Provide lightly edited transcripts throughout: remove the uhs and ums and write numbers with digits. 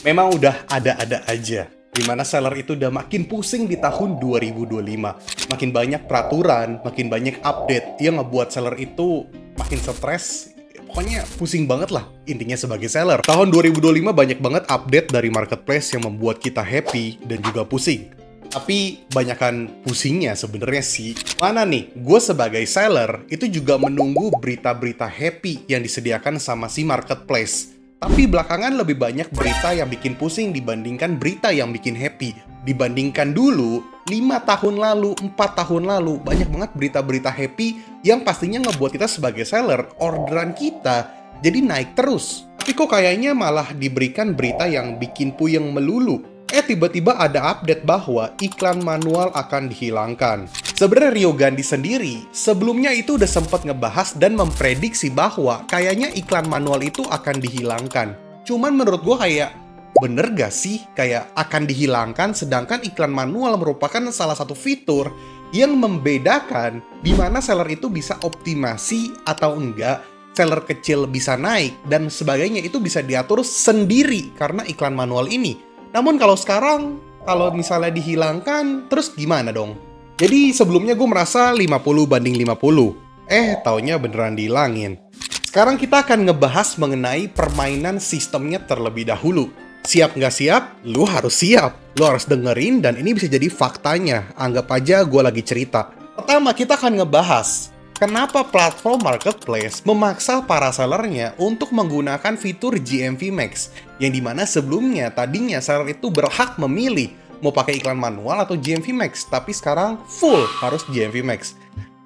Memang udah ada-ada aja, dimana seller itu udah makin pusing di tahun 2025. Makin banyak peraturan, makin banyak update yang ngebuat seller itu makin stres. Pokoknya pusing banget lah intinya sebagai seller. Tahun 2025 banyak banget update dari marketplace yang membuat kita happy dan juga pusing. Tapi banyakan pusingnya sebenarnya sih. Mana nih, gue sebagai seller itu juga menunggu berita-berita happy yang disediakan sama si marketplace. Tapi belakangan lebih banyak berita yang bikin pusing dibandingkan berita yang bikin happy. Dibandingkan dulu, 5 tahun lalu, 4 tahun lalu, banyak banget berita-berita happy yang pastinya ngebuat kita sebagai seller, orderan kita jadi naik terus. Tapi kok kayaknya malah diberikan berita yang bikin puyeng melulu. Tiba-tiba ada update bahwa iklan manual akan dihilangkan. Sebenarnya Rio Gandhi sendiri sebelumnya itu udah sempat ngebahas dan memprediksi bahwa kayaknya iklan manual itu akan dihilangkan. Cuman menurut gue kayak, bener gak sih kayak akan dihilangkan sedangkan iklan manual merupakan salah satu fitur yang membedakan di mana seller itu bisa optimasi atau enggak, seller kecil bisa naik dan sebagainya itu bisa diatur sendiri karena iklan manual ini. Namun kalau sekarang, kalau misalnya dihilangkan, terus gimana dong? Jadi sebelumnya gue merasa 50/50. Taunya beneran dihilangin. Sekarang kita akan ngebahas mengenai permainan sistemnya terlebih dahulu. Siap nggak siap? Lu harus siap. Lu harus dengerin dan ini bisa jadi faktanya. Anggap aja gue lagi cerita. Pertama, kita akan ngebahas kenapa platform marketplace memaksa para sellernya untuk menggunakan fitur GMV Max, yang dimana sebelumnya tadinya seller itu berhak memilih mau pakai iklan manual atau GMV Max, tapi sekarang full harus GMV Max.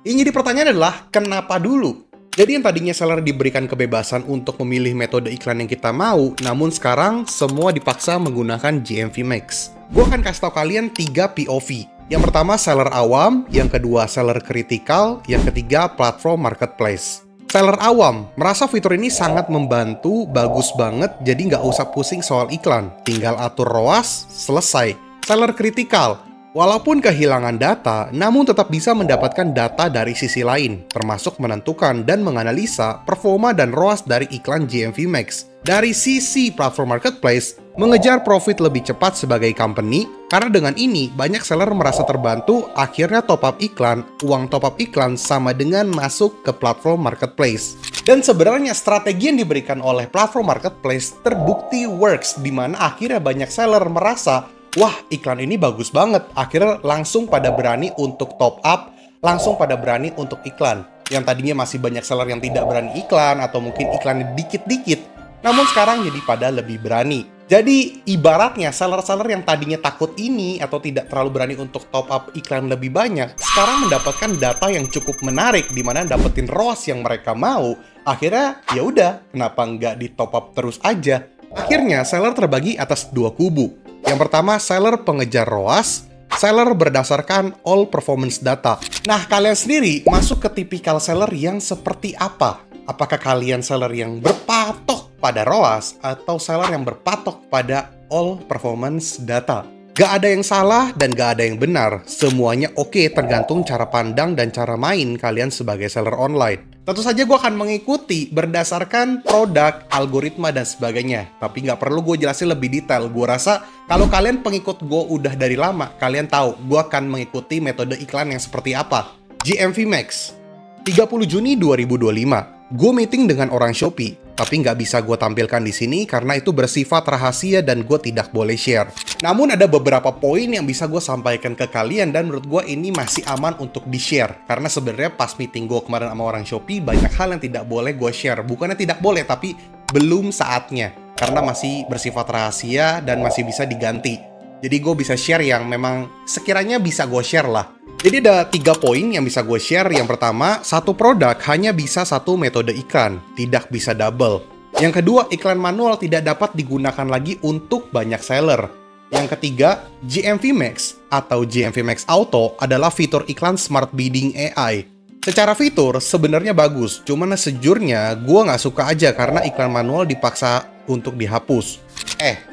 Yang jadi pertanyaan adalah, kenapa dulu? Jadi yang tadinya seller diberikan kebebasan untuk memilih metode iklan yang kita mau, namun sekarang semua dipaksa menggunakan GMV Max. Gue akan kasih tau kalian 3 POV. Yang pertama seller awam, yang kedua seller kritikal, yang ketiga platform marketplace. Seller awam merasa fitur ini sangat membantu, bagus banget, jadi nggak usah pusing soal iklan. Tinggal atur ROAS, selesai. Seller kritikal, walaupun kehilangan data, namun tetap bisa mendapatkan data dari sisi lain, termasuk menentukan dan menganalisa performa dan ROAS dari iklan GMV Max. Dari sisi platform marketplace, mengejar profit lebih cepat sebagai company, karena dengan ini banyak seller merasa terbantu, akhirnya top up iklan, uang top up iklan sama dengan masuk ke platform marketplace. Dan sebenarnya strategi yang diberikan oleh platform marketplace terbukti works, di mana akhirnya banyak seller merasa, wah iklan ini bagus banget, akhirnya langsung pada berani untuk top up, langsung pada berani untuk iklan. Yang tadinya masih banyak seller yang tidak berani iklan, atau mungkin iklannya dikit-dikit, namun sekarang jadi pada lebih berani. Jadi ibaratnya seller-seller yang tadinya takut ini atau tidak terlalu berani untuk top up iklan lebih banyak, sekarang mendapatkan data yang cukup menarik di mana dapetin ROAS yang mereka mau. Akhirnya ya udah, kenapa nggak di top up terus aja? Akhirnya seller terbagi atas 2 kubu. Yang pertama seller pengejar ROAS, seller berdasarkan all performance data. Nah, kalian sendiri masuk ke tipikal seller yang seperti apa? Apakah kalian seller yang berpatok pada ROAS atau seller yang berpatok pada all performance data? Gak ada yang salah dan gak ada yang benar. Semuanya oke, tergantung cara pandang dan cara main kalian sebagai seller online. Tentu saja gue akan mengikuti berdasarkan produk, algoritma, dan sebagainya. Tapi nggak perlu gue jelasin lebih detail. Gue rasa kalau kalian pengikut gue udah dari lama, kalian tahu gue akan mengikuti metode iklan yang seperti apa. GMV Max, 30 Juni 2025. Gue meeting dengan orang Shopee, tapi nggak bisa gue tampilkan di sini karena itu bersifat rahasia dan gue tidak boleh share. Namun ada beberapa poin yang bisa gue sampaikan ke kalian dan menurut gue ini masih aman untuk di-share. Karena sebenarnya pas meeting gue kemarin sama orang Shopee, banyak hal yang tidak boleh gue share. Bukannya tidak boleh, tapi belum saatnya. Karena masih bersifat rahasia dan masih bisa diganti. Jadi gue bisa share yang memang sekiranya bisa gue share lah. Jadi ada 3 poin yang bisa gue share. Yang pertama, satu produk hanya bisa satu metode iklan, tidak bisa double. Yang kedua, iklan manual tidak dapat digunakan lagi untuk banyak seller. Yang ketiga, GMV Max atau GMV Max Auto adalah fitur iklan Smart Bidding AI. Secara fitur sebenarnya bagus, cuman sejujurnya gue nggak suka aja karena iklan manual dipaksa untuk dihapus.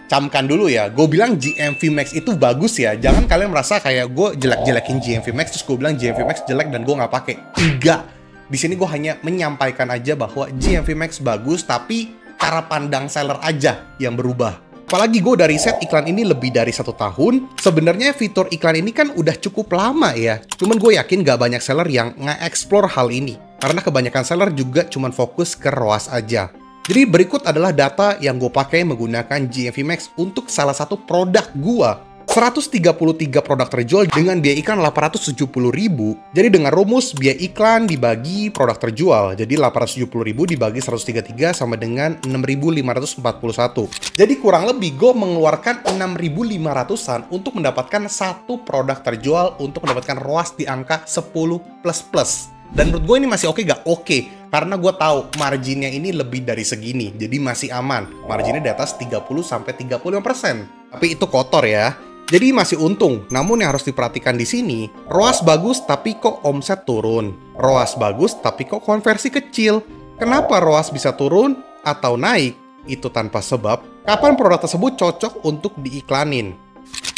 Camkan dulu ya, gue bilang GMV Max itu bagus ya. Jangan kalian merasa kayak gue jelek-jelekin GMV Max terus gue bilang GMV Max jelek dan gue nggak pakai. Enggak. Di sini gue hanya menyampaikan aja bahwa GMV Max bagus, tapi cara pandang seller aja yang berubah. Apalagi gue udah riset iklan ini lebih dari 1 tahun. Sebenarnya fitur iklan ini kan udah cukup lama ya. Cuman gue yakin gak banyak seller yang nge-explore hal ini. Karena kebanyakan seller juga cuman fokus ke ROAS aja. Jadi berikut adalah data yang gue pakai menggunakan GMV Max untuk salah satu produk gue. 133 produk terjual dengan biaya iklan 870.000. Jadi dengan rumus biaya iklan dibagi produk terjual. Jadi 870.000 dibagi 133 sama dengan 6.541. Jadi kurang lebih gue mengeluarkan 6.500-an untuk mendapatkan satu produk terjual untuk mendapatkan ROAS di angka 10++. Dan menurut gue ini masih oke gak? Oke. Karena gue tahu marginnya ini lebih dari segini. Jadi masih aman. Marginnya di atas 30-35%. Tapi itu kotor ya. Jadi masih untung, namun yang harus diperhatikan di sini, ROAS bagus tapi kok omset turun. ROAS bagus tapi kok konversi kecil. Kenapa ROAS bisa turun atau naik? Itu tanpa sebab. Kapan produk tersebut cocok untuk diiklanin?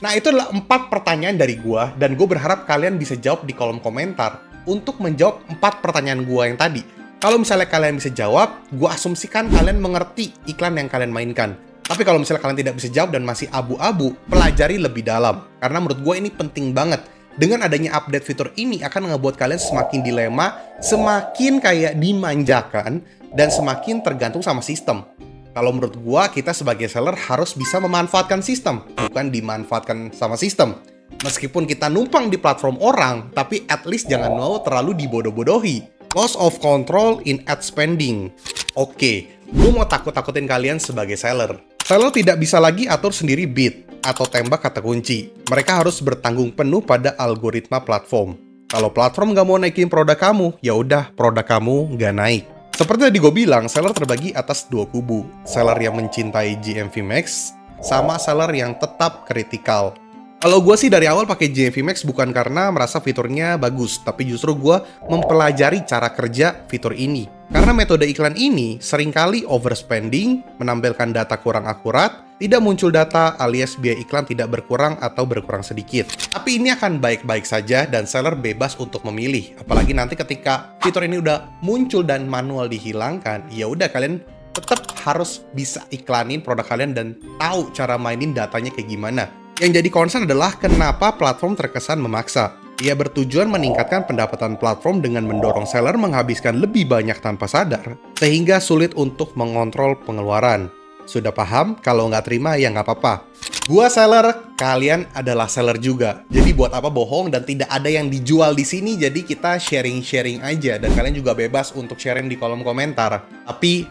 Nah, itu adalah 4 pertanyaan dari gua dan gue berharap kalian bisa jawab di kolom komentar untuk menjawab 4 pertanyaan gua yang tadi. Kalau misalnya kalian bisa jawab, gua asumsikan kalian mengerti iklan yang kalian mainkan. Tapi kalau misalnya kalian tidak bisa jawab dan masih abu-abu, pelajari lebih dalam. Karena menurut gue ini penting banget. Dengan adanya update fitur ini akan ngebuat kalian semakin dilema, semakin kayak dimanjakan, dan semakin tergantung sama sistem. Kalau menurut gue, kita sebagai seller harus bisa memanfaatkan sistem, bukan dimanfaatkan sama sistem. Meskipun kita numpang di platform orang, tapi at least jangan mau terlalu dibodoh-bodohi. Loss of control in ad spending. Oke, gue mau takut-takutin kalian sebagai seller. Seller tidak bisa lagi atur sendiri bid atau tembak kata kunci. Mereka harus bertanggung penuh pada algoritma platform. Kalau platform nggak mau naikin produk kamu, ya udah produk kamu nggak naik. Seperti tadi gue bilang, seller terbagi atas 2 kubu. Seller yang mencintai GMV Max, sama seller yang tetap kritikal. Kalau gue sih dari awal pakai GMV Max bukan karena merasa fiturnya bagus, tapi justru gue mempelajari cara kerja fitur ini. Karena metode iklan ini seringkali overspending, menampilkan data kurang akurat, tidak muncul data alias biaya iklan tidak berkurang atau berkurang sedikit. Tapi ini akan baik-baik saja dan seller bebas untuk memilih. Apalagi nanti ketika fitur ini udah muncul dan manual dihilangkan, ya udah kalian tetap harus bisa iklanin produk kalian dan tahu cara mainin datanya kayak gimana. Yang jadi concern adalah kenapa platform terkesan memaksa. Ia bertujuan meningkatkan pendapatan platform dengan mendorong seller menghabiskan lebih banyak tanpa sadar, sehingga sulit untuk mengontrol pengeluaran. Sudah paham? Kalau nggak terima, ya nggak apa-apa. Gua seller, kalian adalah seller juga. Jadi buat apa bohong dan tidak ada yang dijual di sini, jadi kita sharing-sharing aja. Dan kalian juga bebas untuk sharing di kolom komentar. Tapi,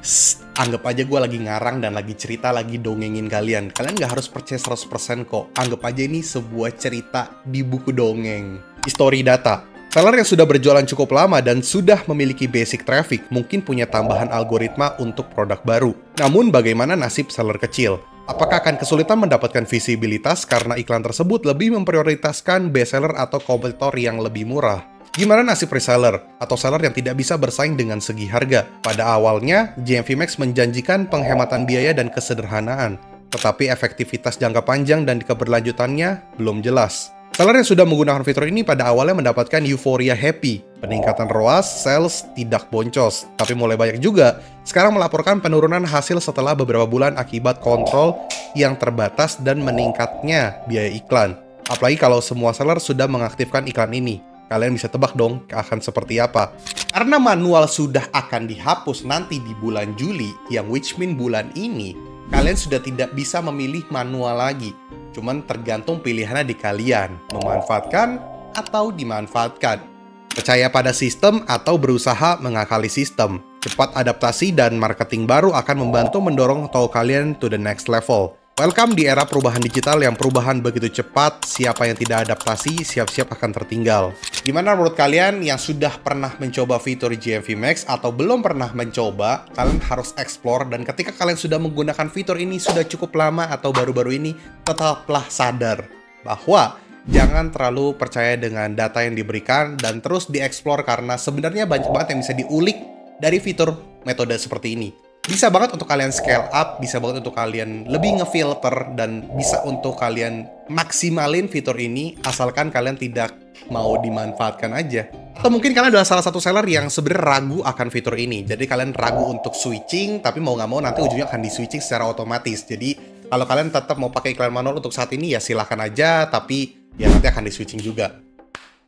anggap aja gue lagi ngarang dan lagi cerita, lagi dongengin kalian. Kalian nggak harus percaya 100% kok. Anggap aja ini sebuah cerita di buku dongeng. History data. Seller yang sudah berjualan cukup lama dan sudah memiliki basic traffic mungkin punya tambahan algoritma untuk produk baru. Namun bagaimana nasib seller kecil? Apakah akan kesulitan mendapatkan visibilitas karena iklan tersebut lebih memprioritaskan best seller atau kompetitor yang lebih murah? Gimana nasib reseller atau seller yang tidak bisa bersaing dengan segi harga? Pada awalnya, GMV Max menjanjikan penghematan biaya dan kesederhanaan, tetapi efektivitas jangka panjang dan keberlanjutannya belum jelas. Seller yang sudah menggunakan fitur ini pada awalnya mendapatkan euforia happy, peningkatan ROAS, sales tidak boncos, tapi mulai banyak juga sekarang melaporkan penurunan hasil setelah beberapa bulan akibat kontrol yang terbatas dan meningkatnya biaya iklan. Apalagi kalau semua seller sudah mengaktifkan iklan ini. Kalian bisa tebak dong akan seperti apa. Karena manual sudah akan dihapus nanti di bulan Juli, yang which mean bulan ini, kalian sudah tidak bisa memilih manual lagi. Cuman tergantung pilihannya di kalian, memanfaatkan atau dimanfaatkan. Percaya pada sistem atau berusaha mengakali sistem. Cepat adaptasi dan marketing baru akan membantu mendorong toko kalian to the next level. Welcome di era perubahan digital yang perubahan begitu cepat, siapa yang tidak adaptasi, siap-siap akan tertinggal. Gimana menurut kalian yang sudah pernah mencoba fitur GMV Max atau belum pernah mencoba, kalian harus explore dan ketika kalian sudah menggunakan fitur ini sudah cukup lama atau baru-baru ini, tetaplah sadar bahwa jangan terlalu percaya dengan data yang diberikan dan terus dieksplor karena sebenarnya banyak banget yang bisa diulik dari fitur metode seperti ini. Bisa banget untuk kalian scale up, bisa banget untuk kalian lebih ngefilter, dan bisa untuk kalian maksimalin fitur ini asalkan kalian tidak mau dimanfaatkan aja. Atau mungkin kalian adalah salah satu seller yang sebenarnya ragu akan fitur ini. Jadi kalian ragu untuk switching, tapi mau nggak mau nanti ujungnya akan di switching secara otomatis. Jadi Kalau kalian tetap mau pakai iklan manual untuk saat ini ya silahkan aja, tapi ya nanti akan di switching juga.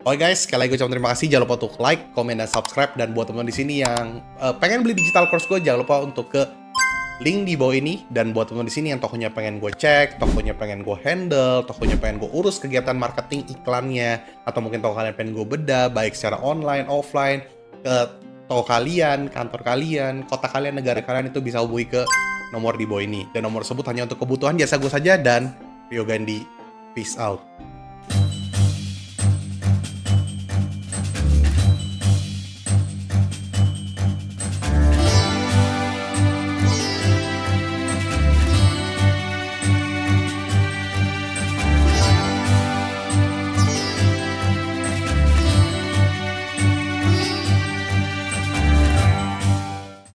Oke guys, sekali lagi gue ucapkan terima kasih. Jangan lupa untuk like, komen, dan subscribe. Dan buat teman-teman di sini yang pengen beli digital course gue, jangan lupa untuk ke link di bawah ini. Dan buat teman-teman di sini yang tokonya pengen gue cek, tokonya pengen gue handle, tokonya pengen gue urus kegiatan marketing iklannya, atau mungkin toko kalian pengen gue bedah, baik secara online, offline, ke toko kalian, kantor kalian, kota kalian, negara kalian, itu bisa hubungi ke nomor di bawah ini. Dan nomor tersebut hanya untuk kebutuhan jasa gue saja. Dan Rio Gandhi, peace out.